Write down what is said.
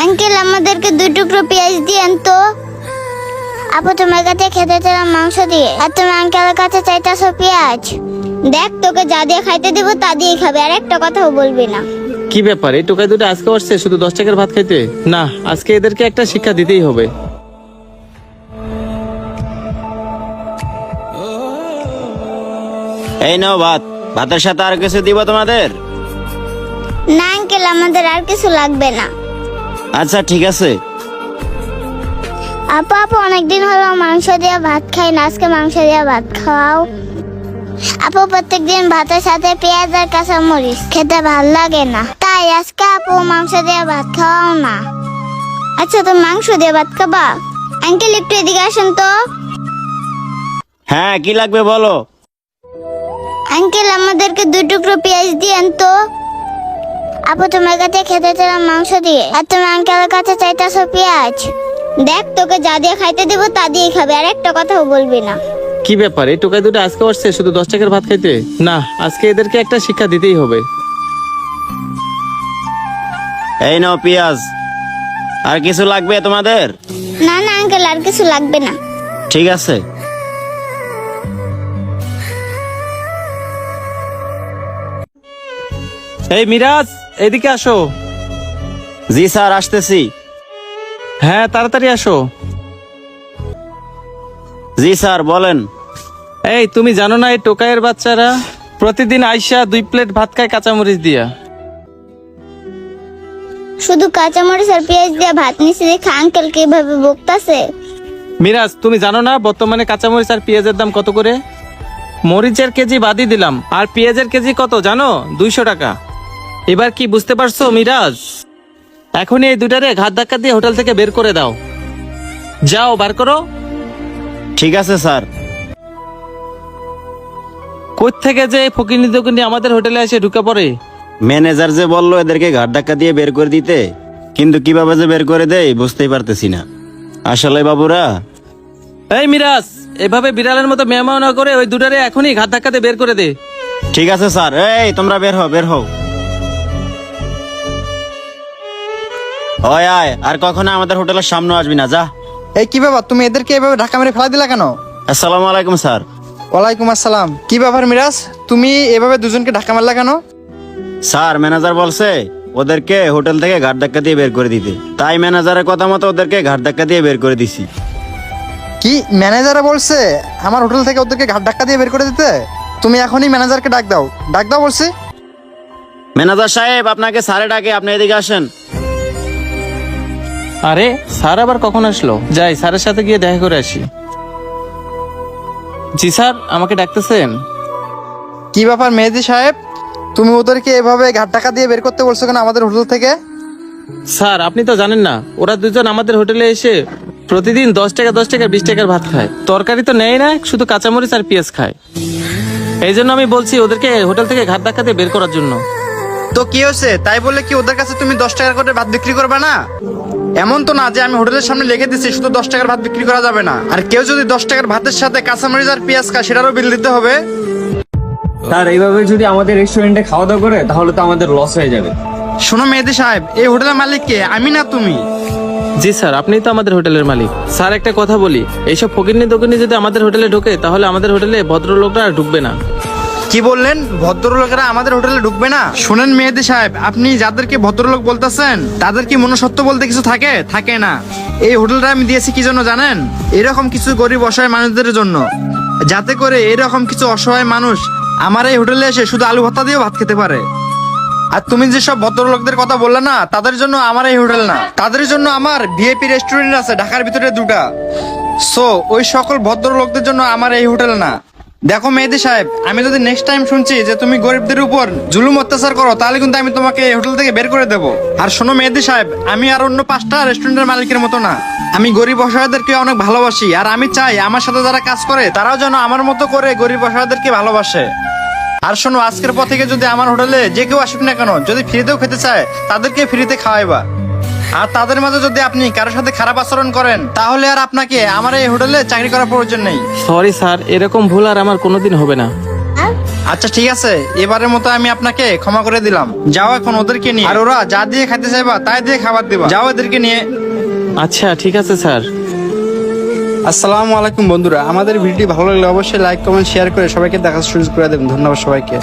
Uncle আমাদেরকে 2 টুকরো পেঁয়াজ দিয়েন তো। আপু তোমার কাছে খেতে চাইলাম মাংস দিয়ে, আর তুমি আঙ্কেলের কাছে চাইতেছো পেঁয়াজ। দেখ তোকে যা দিয়ে খাইতে দেবো তা দিয়ে খাবে, আর একটা কথাও বলবি না। কি ব্যাপার, এই টোকাই দুটো আজকে আসছে শুধু 10 টাকার ভাত খাইতে? না, আজকে এদেরকে একটা শিক্ষা দিতেই হবে। এই নাও ভাত, ভাতের সাথে আর কিছু দিব তোমাদের? না আঙ্কেল, আমাদের আর কিছু লাগবে না। আচ্ছা ঠিক আছে। আপু অনেকদিন হলো মাংস দিয়ে ভাত খাই না, আজকে মাংস দিয়ে ভাত খাওয়াও। আপু প্রত্যেকদিন ভাতের সাথে পেঁয়াজ আর কাঁচামরিচ খেতে ভাল লাগে না, তাই আজকে আপু মাংস দিয়ে ভাত খাওয়াও না। আচ্ছা তুমি মাংস দিয়ে ভাত খাবা? আঙ্কেল একটু এদিকে আসেন তো। হ্যাঁ, কি লাগবে বলো। আঙ্কেল আমাদেরকে 2 টুকরো পেঁয়াজ দিয়েন তো। আপু তোমার কাছে খেতে চাইলাম মাংস দিয়ে, আর তুমি আঙ্কেলের কাছে চাইতেছো পেঁয়াজ। দেখ তোকে যা দিয়ে খাইতে দেবো তা দিয়ে খাবে, আর একটা কথাও বলবি না। কি ব্যাপার, এই টোকাই দুটো আজকে আসছে শুধু 10 টাকার ভাত খাইতে? না, আজকে এদেরকে একটা শিক্ষা দিতেই হবে। এই নাও পেঁয়াজ। আর কিছু লাগবে তোমাদের? না না আঙ্কেল, আর কিছু লাগবে না। ঠিক আছে। এই মিরাজ, এদিকে আসো। জি স্যার, আসতেছি। হ্যাঁ, তাড়াতাড়ি আসো। জি স্যার, বলেন। এই তুমি জানো না এই টোকাইয়ের বাচ্চারা প্রতিদিন আইসা 2 প্লেট ভাত খায় কাঁচামরিচ দিয়া? শুধু কাঁচামরিচ আর পেঁয়াজ দিয়ে ভাত নিচে দেখে আঙ্কেল কিভাবে বকতাছে। মিরাজ, তুমি জানো না বর্তমানে কাঁচামরিচ আর পেঁয়াজের দাম কত করে? মরিচের কেজি বাদই দিলাম, আর পেঁয়াজের কেজি কত জানো? 200 টাকা। এবার কি বুঝতে পারছো মিরাজ? এখনই এই দুটারে ঘাত ধাক্কা দিয়ে হোটেল থেকে বের করে দাও। যাও, বার করো। ঠিক আছে স্যার। কোথ থেকে যে ফকিনি দোকানি আমাদের হোটেলে এসে ঢুকে পড়ে। ম্যানেজার যে বললো এদেরকে ঘাট ধাক্কা দিয়ে বের করে দিতে, কিন্তু কিভাবে যে বের করে দেয় বুঝতেই পারতেছি না। আসলে বাবুরা। এই মিরাজ, এভাবে বিড়ালের মতো মেহমান না করে ওই দুটারে এখনই ঘাত ধাক্কা দিয়ে বের করে দে। ঠিক আছে স্যার। এই তোমরা বের হও, বের হও। ওই আয়, আর কখনো আমাদের হোটেলের সামনে আসবি না, যা। এই কি ব্যাপার, তুমি এদেরকে এভাবে ধাক্কা মেরে ফেলা দিলা কেন? আসসালামু আলাইকুম স্যার। ওয়ালাইকুম আসসালাম। কি ব্যাপার মিরাজ, তুমি এভাবে দুজনকে ধাক্কা মারলা কেন? স্যার, ম্যানেজার বলছে ওদেরকে হোটেল থেকে ঘাট ধাক্কা দিয়ে বের করে দিতে, তাই ম্যানেজারের কথা মতো ওদেরকে ঘাট ধাক্কা দিয়ে বের করে দিছি। কি ম্যানেজার বলছে আমার হোটেল থেকে ওদেরকে ঘাট ধাক্কা দিয়ে বের করে দিতে? তুমি এখনই ম্যানেজারকে ডাক দাও, ডাক দাও বলছি। ম্যানেজার সাহেব, আপনাকে স্যারে ডাকে, আপনি এদিকে আসেন। আরে স্যার আবার কখন আসলো? যাই স্যারের সাথে গিয়ে দেখা করে আসি। জি স্যার, আমাকে ডাকতেছেন? কি ব্যাপার মেহেদি সাহেব, তুমি ওদেরকে এভাবে ঘাট ধাক্কা দিয়ে বের করতে বলছো কেন আমাদের হোটেল থেকে? স্যার আপনি তো জানেন না, ওরা দুজন আমাদের হোটেলে এসে প্রতিদিন 10 টাকা 10 টাকা 20 টাকার ভাত খায়। তরকারি তো নেয় না, শুধু কাঁচামরিচ আর পেঁয়াজ খায়। এই জন্য আমি বলছি ওদেরকে হোটেল থেকে ঘাট ধাক্কা দিয়ে বের করার জন্য। তো কি হয়েছে, তাই বলে কি ওদের কাছে তুমি 10 টাকা করে ভাত বিক্রি করবে না? এমন তো না যে আমি হোটেলের সামনে লিখে দিচ্ছি শুধু 10 টাকার ভাত বিক্রি করা যাবে না, আর কেউ যদি 10 টাকার ভাতের সাথে কাঁচামরিচ আর পেঁয়াজ খায় সেটারও বিল দিতে হবে। স্যার, এইভাবে যদি আমাদের রেস্টুরেন্টে খাওয়া দাওয়া করে তাহলে তো আমাদের লস হয়ে যাবে। শোনো মেহেদি সাহেব, এই হোটেলের মালিক কে, আমি না তুমি? জি স্যার, আপনিই তো আমাদের হোটেলের মালিক। স্যার একটা কথা বলি, এইসব ফকিরনি দোকানি যদি আমাদের হোটেলে ঢোকে তাহলে আমাদের হোটেলে ভদ্রলোকরা আর ঢুকবে না। কি বললেন, ভদ্রলোকেরা আমাদের হোটেলে ঢুকবে না? শুনেন মেহেদি সাহেব, আপনি যাদেরকে ভদ্রলোক বলতেছেন তাদের কি মনুষ্যত্ব বলতে কিছু থাকে? থাকে না। এই হোটেলটা আমি দিয়েছি কি জন্য জানেন? এরকম কিছু গরিব অসহায় মানুষদের জন্য, যাতে করে এরকম কিছু অসহায় মানুষ আমার এই হোটেলে এসে শুধু আলু ভর্তা দিয়েও ভাত খেতে পারে। আর তুমি যেসব ভদ্রলোকদের কথা বললে না, তাদের জন্য আমার এই হোটেল না, তাদের জন্য আমার ভিআইপি রেস্টুরেন্ট আছে ঢাকার ভিতরে 2টা। সো ওই সকল ভদ্রলোকদের জন্য আমার এই হোটেল না। দেখো মেহেদি সাহেব, আমি যদি নেক্সট টাইম শুনছি যে তুমি গরিবদের উপর জুলুম অত্যাচার করো, তাহলে কিন্তু আমি তোমাকে এই হোটেল থেকে বের করে দেবো। আর শোনো মেহেদি সাহেব, আমি আর অন্য 5টা রেস্টুরেন্টের মালিকের মতো না। আমি গরিব অসহায়দেরকে অনেক ভালোবাসি, আর আমি চাই আমার সাথে যারা কাজ করে তারাও যেন আমার মতো করে গরিব অসহায়দেরকে ভালোবাসে। আর শোনো, আজকের পর থেকে যদি আমার হোটেলে যে কেউ আসুক না কেন, যদি ফ্রিতেও খেতে চায় তাদেরকে ফ্রিতে খাওয়াইবা। আর তাদের মাঝে যদি আপনি কারোর সাথে খারাপ আচরণ করেন তাহলে আর আপনাকে আমার এই হোটেলে চাকরি করার প্রয়োজন নেই। সরি স্যার, এরকম ভুল আর আমার কোনোদিন হবে না। আচ্ছা ঠিক আছে, এবারের মতো আমি আপনাকে ক্ষমা করে দিলাম। যাও এখন ওদেরকে নিয়ে, আর ওরা যা দিয়ে খাইতে চাইবা তাই দিয়ে খাবার দিবা। যাও এদেরকে নিয়ে। আচ্ছা ঠিক আছে স্যার। আসসালামু আলাইকুম বন্ধুরা, আমাদের ভিডিওটি ভালো লাগলে অবশ্যই লাইক কমেন্ট শেয়ার করে সবাইকে দেখার সুযোগ করে দেবেন। ধন্যবাদ সবাইকে।